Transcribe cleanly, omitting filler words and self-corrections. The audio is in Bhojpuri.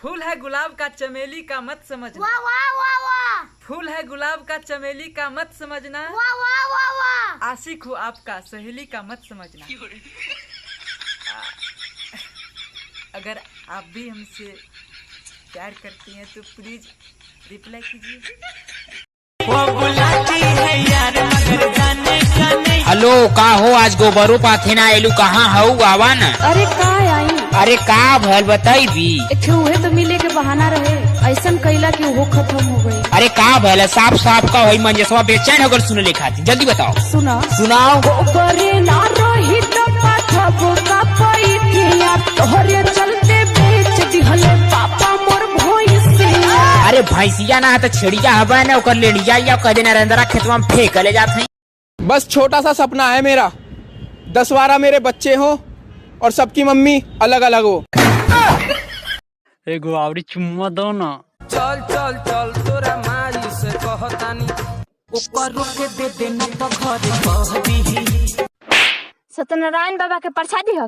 फूल है गुलाब का चमेली का मत समझना। वाह वाह वाह वाह। फूल है गुलाब का चमेली का मत समझना। वाह वाह वाह वाह। आशिक हो आपका सहेली का मत समझना। अगर आप भी हमसे प्यार करती हैं तो प्लीज रिप्लाई कीजिए। वो बुलाती है यार मगर जाने का नहीं। हेलो का हो आज गोबरू पाथे ना एलू कहाँ हऊ आवा न। अरे का आई। अरे का भल बताई भी। एक उहे तो मिले के बहाना रहे ऐसन कैला कि वो खत्म हो गई। अरे का भल साफ साफ का होई मंजसवा बेचैन होकर सुने ले खाती जल्दी बताओ। सुना सुनाओ। गोबरे ना रही तो पाठबो का पैथिया तोहरे चलते बेच दिहले पापा मोर भैंसिया। अरे भैंसिया ना तो छेड़िया हवा ना ओकर लेड़िया या कदे नरेंद्रा खेतवा में फेंक ले जात हैं। बस छोटा सा सपना है मेरा 10-12 मेरे बच्चे हो और सबकी मम्मी अलग अलग हो। एगो आवरी चुम्मा दो ना। चल चल चल तोरा माई से कहतानी ऊपर रुक दे देना तो घर कह दी। सत्यनारायण बाबा के प्रसादी हो।